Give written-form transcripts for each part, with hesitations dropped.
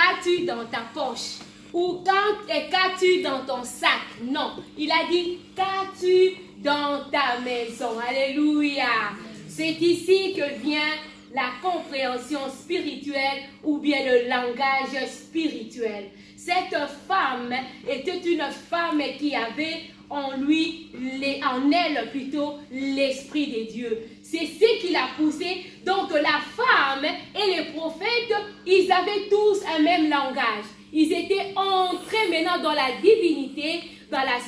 qu'as-tu dans ta poche? Ou qu'as-tu dans ton sac? Non, il a dit qu'as-tu dans ta maison? Alléluia. C'est ici que vient la compréhension spirituelle ou bien le langage spirituel. Cette femme était une femme qui avait en elle plutôt l'esprit de Dieu. C'est ce qui l'a poussé. Donc la femme et les prophètes, ils avaient tous un même langage. Ils étaient entrés maintenant dans la divinité, dans la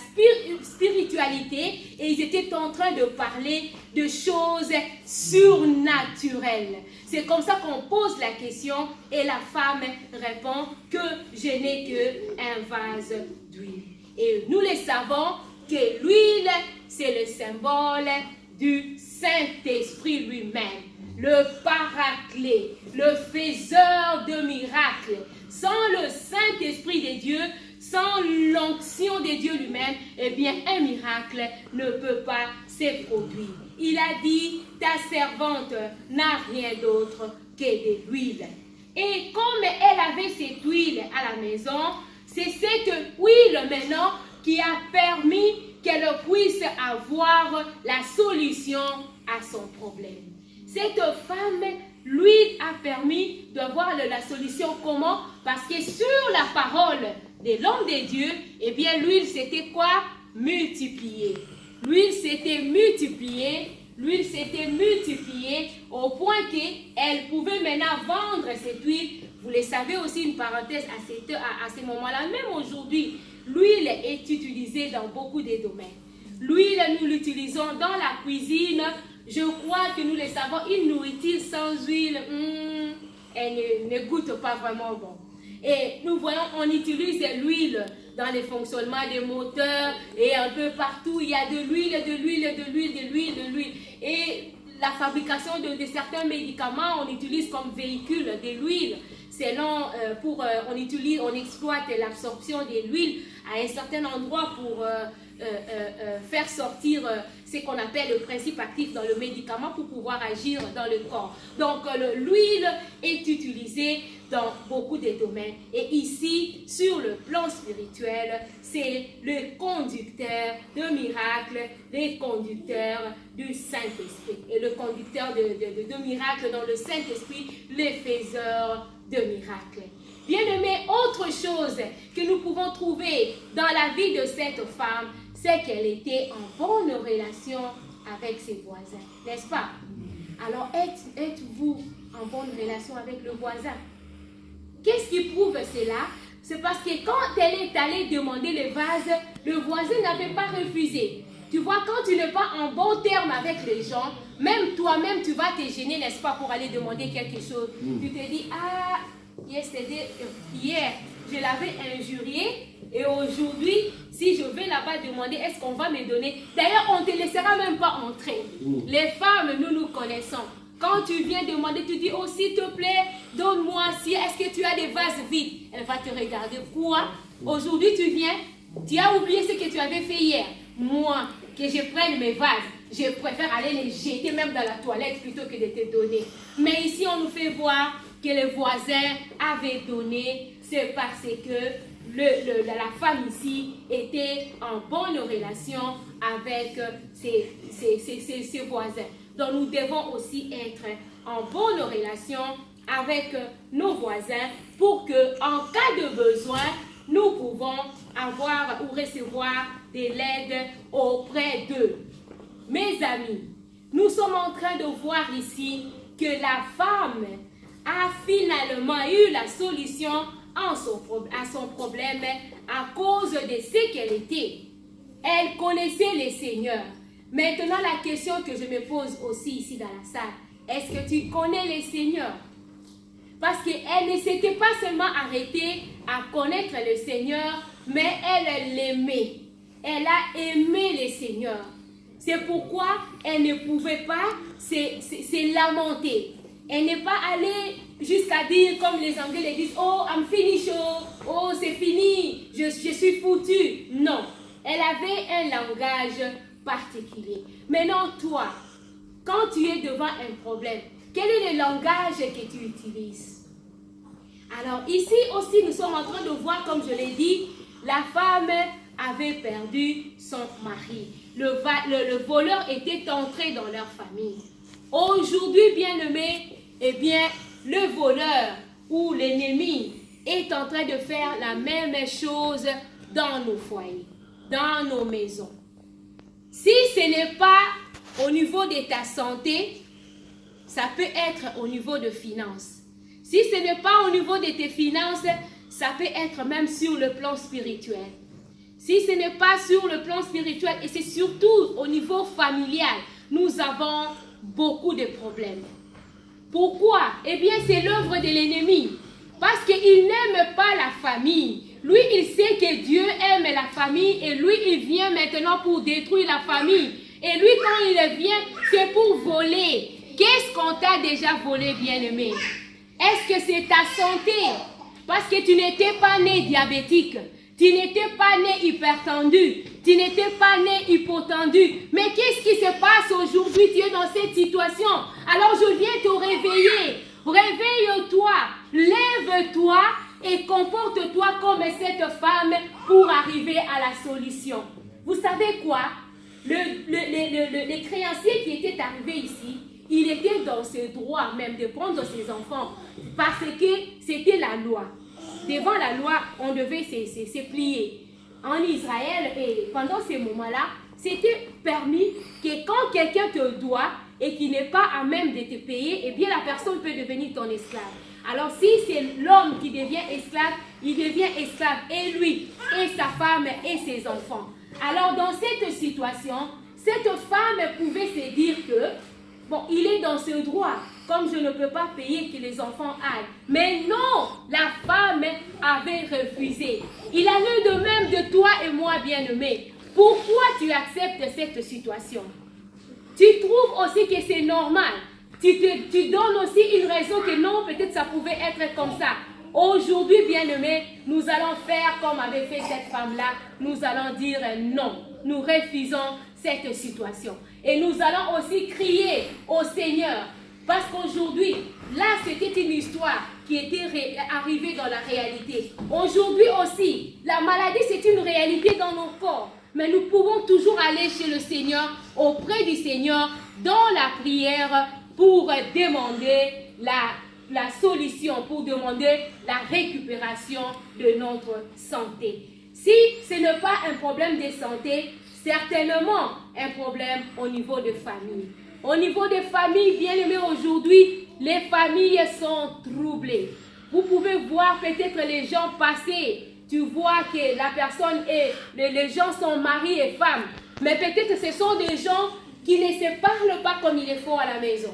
spiritualité, et ils étaient en train de parler de choses surnaturelles. C'est comme ça qu'on pose la question et la femme répond que je n'ai qu'un vase d'huile. Et nous le savons que l'huile, c'est le symbole du Saint-Esprit lui-même, le paraclet, le faiseur de miracles. Sans le Saint-Esprit de Dieu, sans l'onction de Dieu lui-même, eh bien un miracle ne peut pas se produire. Il a dit, ta servante n'a rien d'autre que de l'huile. Et comme elle avait cette huile à la maison, c'est cette huile maintenant qui a permis qu'elle puisse avoir la solution à son problème. Cette femme, l'huile a permis d'avoir la solution. Comment? Parce que sur la parole de l'homme de Dieu, eh bien l'huile c'était quoi? Multipliée. L'huile s'était multipliée. L'huile s'était multipliée au point qu'elle pouvait maintenant vendre cette huile. Vous le savez aussi, une parenthèse à ce moment-là, même aujourd'hui, l'huile est utilisée dans beaucoup de domaines. L'huile, nous l'utilisons dans la cuisine. Je crois que nous le savons, une nourriture sans huile, elle ne goûte pas vraiment bon. Et nous voyons, on utilise l'huile dans les fonctionnements des moteurs et un peu partout, il y a de l'huile, de l'huile, de l'huile, de l'huile, de l'huile. Et la fabrication de certains médicaments, on utilise comme véhicule de l'huile. Selon, on exploite l'absorption de l'huile à un certain endroit pour faire sortir ce qu'on appelle le principe actif dans le médicament pour pouvoir agir dans le corps. Donc l'huile est utilisée dans beaucoup de domaines. Et ici, sur le plan spirituel, c'est le conducteur de miracles, le conducteur du Saint-Esprit. Et le conducteur de miracles dans le Saint-Esprit, le faiseur de miracles. Bien-aimés, autre chose que nous pouvons trouver dans la vie de cette femme, c'est qu'elle était en bonne relation avec ses voisins, n'est-ce pas? Alors, êtes-vous en bonne relation avec le voisin? Qu'est-ce qui prouve cela? C'est parce que quand elle est allée demander le vase, le voisin n'avait pas refusé. Tu vois, quand tu n'es pas en bon terme avec les gens, même toi-même, tu vas te gêner, n'est-ce pas, pour aller demander quelque chose. Tu te dis, ah, hier, je l'avais injurié et aujourd'hui, si je vais là-bas demander, est-ce qu'on va me donner? D'ailleurs, on ne te laissera même pas entrer. Les femmes, nous connaissons. Quand tu viens demander, tu dis, oh, s'il te plaît, donne-moi, est-ce que tu as des vases vides? Elle va te regarder. Quoi? Aujourd'hui, tu viens, tu as oublié ce que tu avais fait hier. Moi, que je prenne mes vases, je préfère aller les jeter même dans la toilette plutôt que de te donner. Mais ici, on nous fait voir que le voisin avait donné, c'est parce que la femme ici était en bonne relation avec ses voisins. Donc nous devons aussi être en bonne relation avec nos voisins pour que, en cas de besoin, nous pouvons avoir ou recevoir de l'aide auprès d'eux. Mes amis, nous sommes en train de voir ici que la femme a finalement eu la solution à son problème à cause de ce qu'elle était. Elle connaissait le Seigneur. Maintenant, la question que je me pose aussi ici dans la salle, est-ce que tu connais le Seigneur? Parce qu'elle ne s'était pas seulement arrêtée à connaître le Seigneur, mais elle l'aimait. Elle a aimé le Seigneur. C'est pourquoi elle ne pouvait pas se lamenter. Elle n'est pas allée jusqu'à dire, comme les Anglais le disent, oh, I'm finished, oh, c'est fini, je suis foutu. Non, elle avait un langage particulier. Maintenant, toi, quand tu es devant un problème, quel est le langage que tu utilises? Alors ici aussi, nous sommes en train de voir, comme je l'ai dit, la femme avait perdu son mari. Le voleur était entré dans leur famille. Aujourd'hui, bien-aimés, eh bien, le voleur ou l'ennemi est en train de faire la même chose dans nos foyers, dans nos maisons. Si ce n'est pas au niveau de ta santé, ça peut être au niveau de finances. Si ce n'est pas au niveau de tes finances, ça peut être même sur le plan spirituel. Si ce n'est pas sur le plan spirituel, et c'est surtout au niveau familial, nous avons beaucoup de problèmes. Pourquoi? Eh bien, c'est l'œuvre de l'ennemi. Parce qu'il n'aime pas la famille. Lui, il sait que Dieu aime la famille et lui, il vient maintenant pour détruire la famille. Et lui, quand il vient, c'est pour voler. Qu'est-ce qu'on t'a déjà volé, bien-aimé? Est-ce que c'est ta santé? Parce que tu n'étais pas né diabétique. Tu n'étais pas né hypertendu. Tu n'étais pas né hypotendu. Mais qu'est-ce qui se passe aujourd'hui? Tu es dans cette situation. Alors je viens te réveiller. Réveille-toi. Lève-toi et comporte-toi comme cette femme pour arriver à la solution. Vous savez quoi? Les créanciers qui étaient arrivés ici, il était dans ce droit même de prendre ses enfants parce que c'était la loi. Devant la loi, on devait se plier. En Israël, et pendant ces moments-là, c'était permis que quand quelqu'un te doit et qui n'est pas à même de te payer, eh bien la personne peut devenir ton esclave. Alors si c'est l'homme qui devient esclave, il devient esclave et lui, et sa femme, et ses enfants. Alors dans cette situation, cette femme pouvait se dire que, bon, il est dans ce droit, comme je ne peux pas payer que les enfants aillent. Mais non, la femme avait refusé. Il en est de même de toi et moi, bien-aimés. Pourquoi tu acceptes cette situation? Tu trouves aussi que c'est normal. Tu donnes aussi une raison que non, peut-être ça pouvait être comme ça. Aujourd'hui, bien-aimés, nous allons faire comme avait fait cette femme-là. Nous allons dire non. Nous refusons cette situation. Et nous allons aussi crier au Seigneur. Parce qu'aujourd'hui, là, c'était une histoire qui était arrivée dans la réalité. Aujourd'hui aussi, la maladie, c'est une réalité dans nos corps. Mais nous pouvons toujours aller chez le Seigneur, auprès du Seigneur, dans la prière, pour demander la solution, pour demander la récupération de notre santé. Si ce n'est pas un problème de santé, certainement un problème au niveau de famille. Au niveau des familles, bien aimés, aujourd'hui, les familles sont troublées. Vous pouvez voir peut-être les gens passer. Tu vois que la personne et les gens sont mari et femme. Mais peut-être ce sont des gens qui ne se parlent pas comme il le faut à la maison.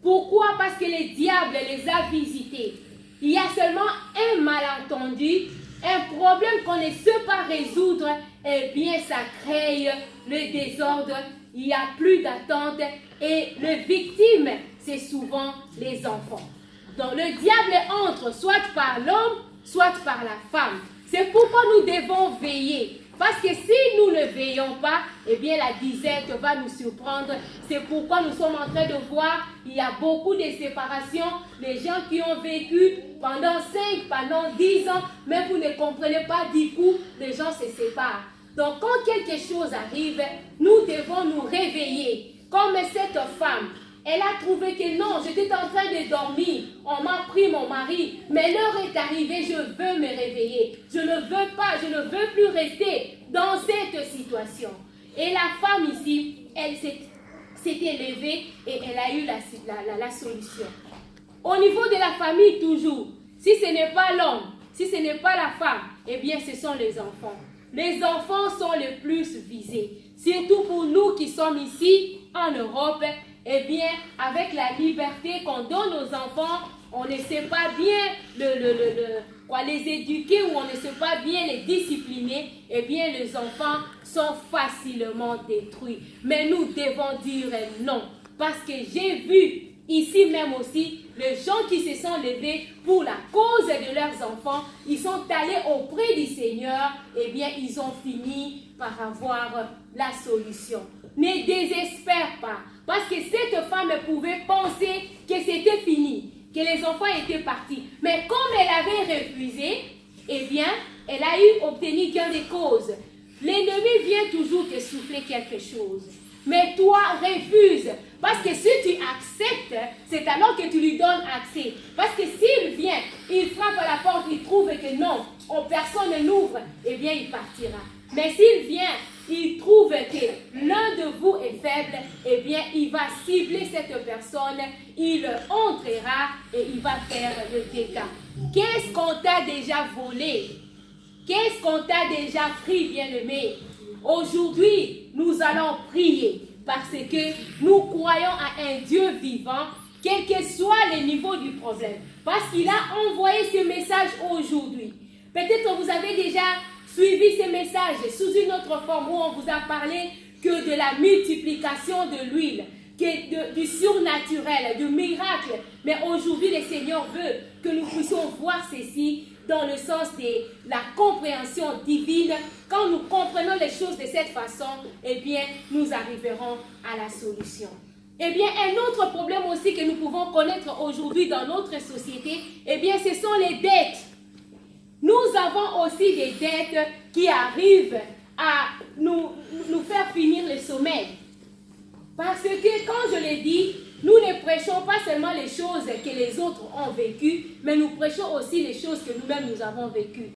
Pourquoi? Parce que le diable les a visités. Il y a seulement un malentendu, un problème qu'on ne sait pas résoudre. Eh bien, ça crée le désordre. Il n'y a plus d'attente. Et les victimes, c'est souvent les enfants. Donc, le diable entre soit par l'homme, soit par la femme. C'est pourquoi nous devons veiller. Parce que si nous ne veillons pas, eh bien la disette va nous surprendre. C'est pourquoi nous sommes en train de voir, il y a beaucoup de séparations. Les gens qui ont vécu pendant 5, pendant 10 ans, mais vous ne comprenez pas, du coup, les gens se séparent. Donc quand quelque chose arrive, nous devons nous réveiller. Comme cette femme, elle a trouvé que non, j'étais en train de dormir, on m'a pris mon mari, mais l'heure est arrivée, je veux me réveiller. Je ne veux pas, je ne veux plus rester dans cette situation. Et la femme ici, elle s'était levée et elle a eu la solution. Au niveau de la famille toujours, si ce n'est pas l'homme, si ce n'est pas la femme, eh bien ce sont les enfants. Les enfants sont les plus visés. Surtout pour nous qui sommes ici en Europe, eh bien, avec la liberté qu'on donne aux enfants, on ne sait pas bien les éduquer ou on ne sait pas bien les discipliner, eh bien, les enfants sont facilement détruits. Mais nous devons dire non, parce que j'ai vu ici même aussi les gens qui se sont levés pour la cause de leurs enfants, ils sont allés auprès du Seigneur, eh bien, ils ont fini par avoir la solution. Ne désespère pas. Parce que cette femme pouvait penser que c'était fini. que les enfants étaient partis. Mais comme elle avait refusé, eh bien, elle a obtenu gain de cause. L'ennemi vient toujours te souffler quelque chose. Mais toi, refuse. Parce que si tu acceptes, c'est alors que tu lui donnes accès. Parce que s'il vient, il frappe à la porte, il trouve que non, personne n'ouvre, eh bien, il partira. Mais s'il vient, il trouve que l'un de vous est faible, eh bien, il va cibler cette personne, il entrera et il va faire le dégât. Qu'est-ce qu'on t'a déjà volé? Qu'est-ce qu'on t'a déjà pris, bien-aimé? Aujourd'hui, nous allons prier parce que nous croyons à un Dieu vivant, quel que soit le niveau du problème. Parce qu'il a envoyé ce message aujourd'hui. Peut-être vous avez déjà suivi ce message sous une autre forme où on vous a parlé que de la multiplication de l'huile, du surnaturel, du miracle. Mais aujourd'hui, le Seigneur veut que nous puissions voir ceci dans le sens de la compréhension divine. Quand nous comprenons les choses de cette façon, eh bien, nous arriverons à la solution. Eh bien, un autre problème aussi que nous pouvons connaître aujourd'hui dans notre société, eh bien, ce sont les dettes. Nous avons aussi des dettes qui arrivent à nous faire finir le sommeil. Parce que, quand je l'ai dit, nous ne prêchons pas seulement les choses que les autres ont vécues, mais nous prêchons aussi les choses que nous-mêmes nous avons vécues.